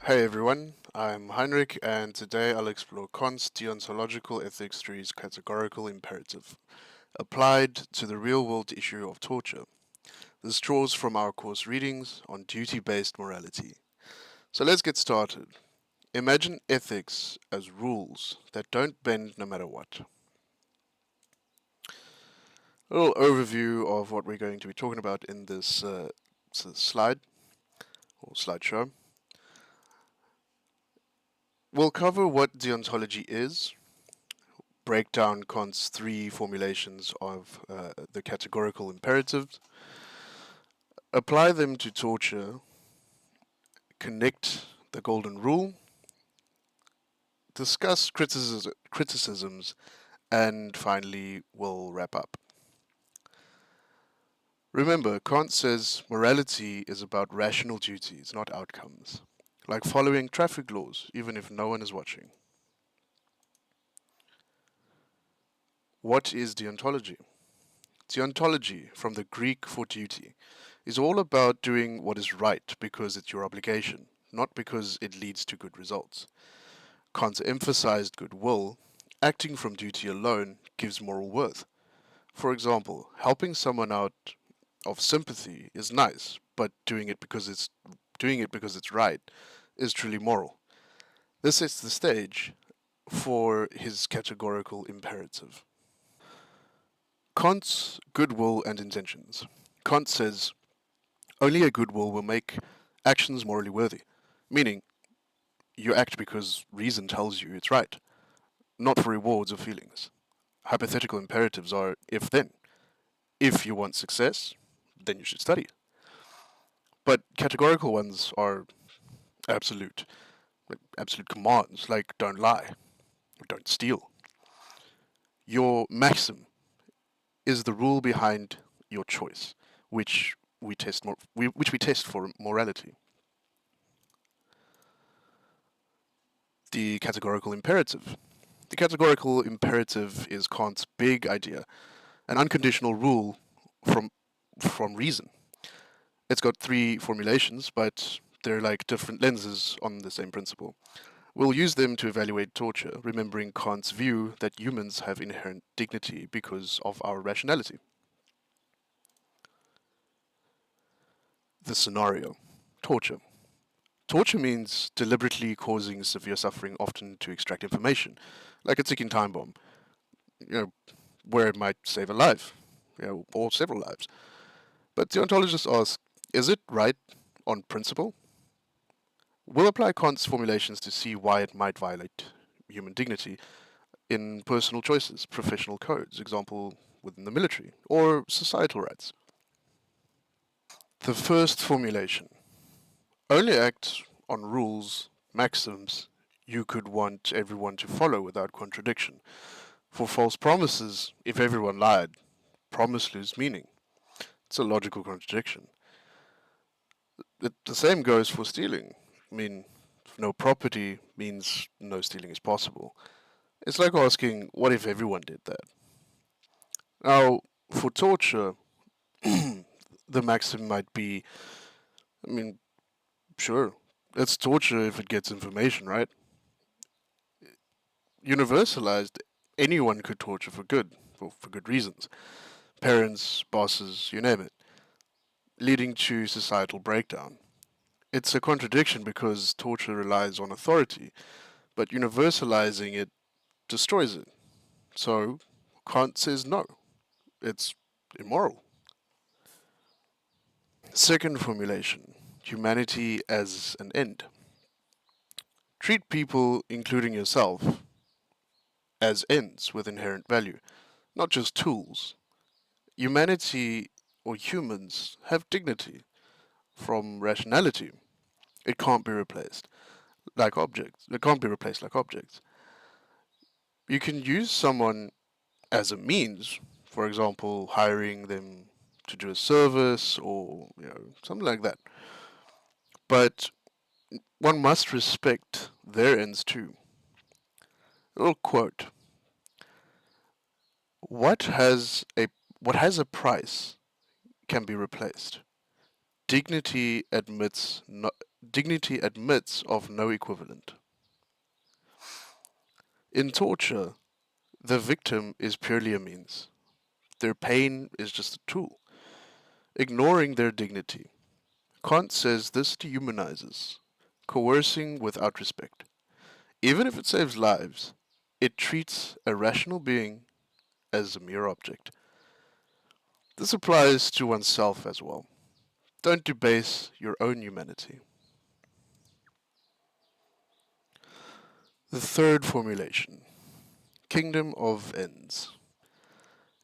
Hey everyone, I'm Heinrich, and today I'll explore Kant's deontological ethics through his categorical imperative, applied to the real world issue of torture. This draws from our course readings on duty based morality. So let's get started. Imagine ethics as rules that don't bend no matter what. A little overview of what we're going to be talking about in this slide or slideshow. We'll cover what deontology is, break down Kant's three formulations of the categorical imperatives, apply them to torture, connect the golden rule, discuss criticisms, and finally we'll wrap up. Remember, Kant says morality is about rational duties, not outcomes, like following traffic laws, even if no one is watching. What is deontology? Deontology, from the Greek for duty, is all about doing what is right because it's your obligation, not because it leads to good results. Kant emphasized goodwill. Acting from duty alone gives moral worth. For example, helping someone out of sympathy is nice, but doing it because it's right is truly moral. This sets the stage for his categorical imperative. Kant's goodwill and intentions. Kant says only a goodwill will make actions morally worthy, meaning you act because reason tells you it's right, not for rewards or feelings. Hypothetical imperatives are if then. If you want success, then you should study. But categorical ones are absolute, absolute commands like don't lie, or don't steal. Your maxim is the rule behind your choice, which we test for morality. The categorical imperative. The categorical imperative is Kant's big idea, an unconditional rule from from reason. It's got three formulations, but they're like different lenses on the same principle. We'll use them to evaluate torture, remembering Kant's view that humans have inherent dignity because of our rationality. The scenario. Torture. Torture means deliberately causing severe suffering, often to extract information, like a ticking time bomb, you know, where it might save a life, or several lives. But deontologists ask, is it right on principle? We'll apply Kant's formulations to see why it might violate human dignity in personal choices, professional codes, example within the military, or societal rights. The first formulation. Only act on rules, maxims you could want everyone to follow without contradiction. For false promises, if everyone lied, promise lose meaning. It's a logical contradiction. The same goes for stealing. I mean, no property means no stealing is possible. It's like asking, what if everyone did that? Now, for torture, the maxim might be, I mean, sure, it's torture if it gets information, right? Universalized, anyone could torture for good, for good reasons. Parents, bosses, you name it, leading to societal breakdown. It's a contradiction because torture relies on authority, but universalizing it destroys it. So Kant says no, it's immoral. Second formulation, humanity as an end. Treat people, including yourself, as ends with inherent value, not just tools. Humanity or humans have dignity from rationality. It can't be replaced like objects. It can't be replaced like objects. You can use someone as a means, for example, hiring them to do a service or something like that. But one must respect their ends too. A little quote: "What has a price can be replaced. Dignity admits no, dignity admits of no equivalent. In torture, the victim is purely a means. Their pain is just a tool, ignoring their dignity. Kant says this dehumanizes, coercing without respect. Even if it saves lives, it treats a rational being as a mere object. This applies to oneself as well. Don't debase your own humanity. The third formulation, kingdom of ends.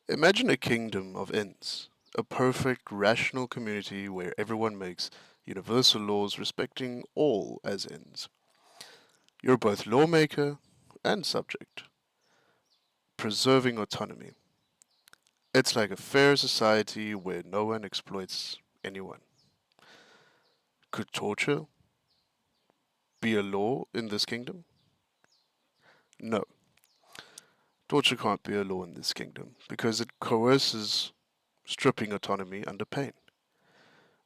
Imagine a kingdom of ends, a perfect, rational community where everyone makes universal laws respecting all as ends. You're both lawmaker and subject, preserving autonomy. It's like a fair society where no one exploits anyone. Could torture be a law in this kingdom? No, torture can't be a law in this kingdom because it coerces stripping autonomy under pain.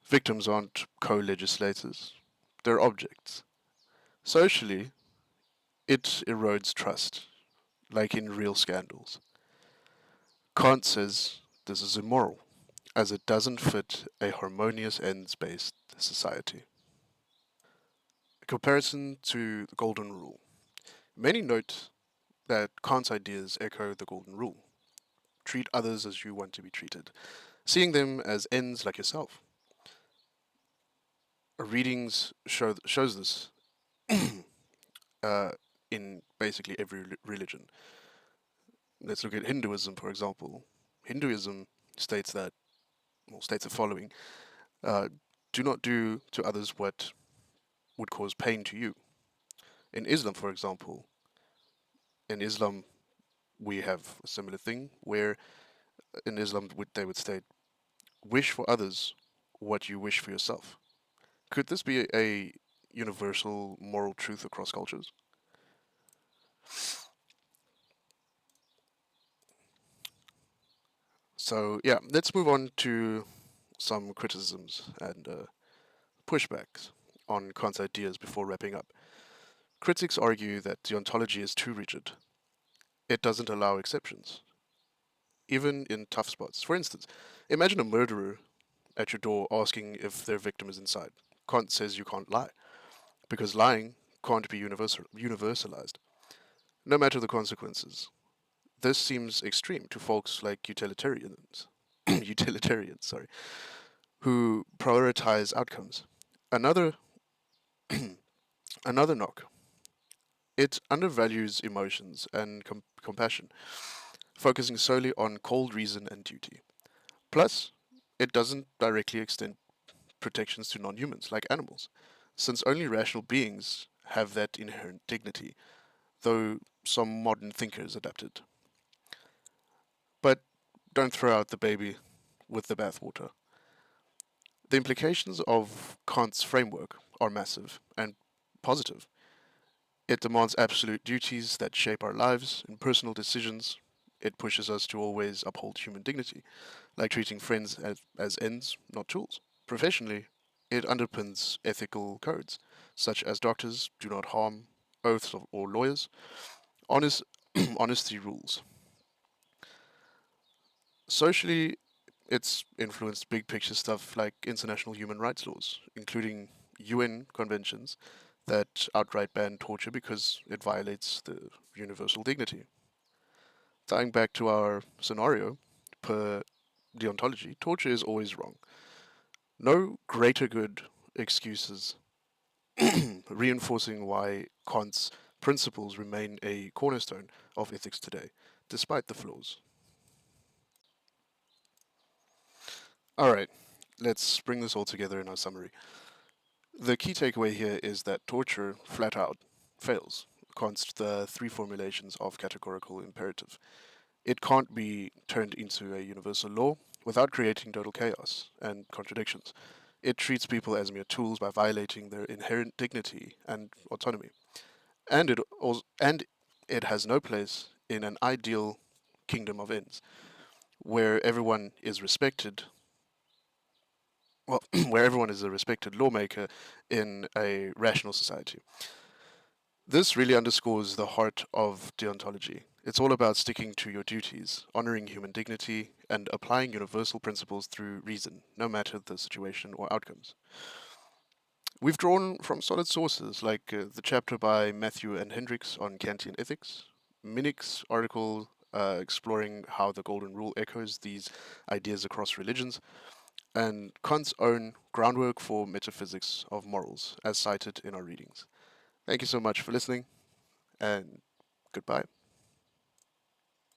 Victims aren't co legislators, they're objects. Socially, it erodes trust, like in real scandals. Kant says this is immoral, as it doesn't fit a harmonious ends based society. A comparison to the Golden Rule. Many note that Kant's ideas echo the Golden Rule. Treat others as you want to be treated, seeing them as ends like yourself. Readings shows this uh, in basically every religion. Let's look at Hinduism, for example. Hinduism states that, well, states the following: uh, do not do to others what would cause pain to you. In Islam, for example, in Islam we have a similar thing where in Islam they would state, wish for others what you wish for yourself. Could this be a universal moral truth across cultures? So yeah, let's move on to some criticisms and pushbacks on Kant's ideas before wrapping up. Critics argue that the ontology is too rigid. It doesn't allow exceptions, even in tough spots. For instance, imagine a murderer at your door asking if their victim is inside. Kant says you can't lie, because lying can't be universalized, no matter the consequences. This seems extreme to folks like utilitarians, sorry, who prioritize outcomes. Another another knock. It undervalues emotions and compassion, focusing solely on cold reason and duty. Plus, it doesn't directly extend protections to non-humans like animals, since only rational beings have that inherent dignity, though some modern thinkers adapted. But don't throw out the baby with the bathwater. The implications of Kant's framework are massive and positive. It demands absolute duties that shape our lives and personal decisions. It pushes us to always uphold human dignity, like treating friends as ends, not tools. Professionally, it underpins ethical codes, such as doctors do not harm, oaths or lawyers, honest, honesty rules. Socially, it's influenced big picture stuff like international human rights laws, including UN conventions that outright ban torture because it violates the universal dignity. Tying back to our scenario, per deontology, torture is always wrong. No greater good excuses, reinforcing why Kant's principles remain a cornerstone of ethics today, despite the flaws. Alright, let's bring this all together in our summary. The key takeaway here is that torture, flat out, fails. Kant's the three formulations of categorical imperative. It can't be turned into a universal law without creating total chaos and contradictions. It treats people as mere tools by violating their inherent dignity and autonomy. And it has no place in an ideal kingdom of ends where everyone is respected well, where everyone is a respected lawmaker in a rational society. This really underscores the heart of deontology. It's all about sticking to your duties, honoring human dignity, and applying universal principles through reason, no matter the situation or outcomes. We've drawn from solid sources like the chapter by Matthew and Hendricks on Kantian ethics, Minick's article exploring how the Golden Rule echoes these ideas across religions, and Kant's own groundwork for metaphysics of morals, as cited in our readings. Thank you so much for listening, and goodbye.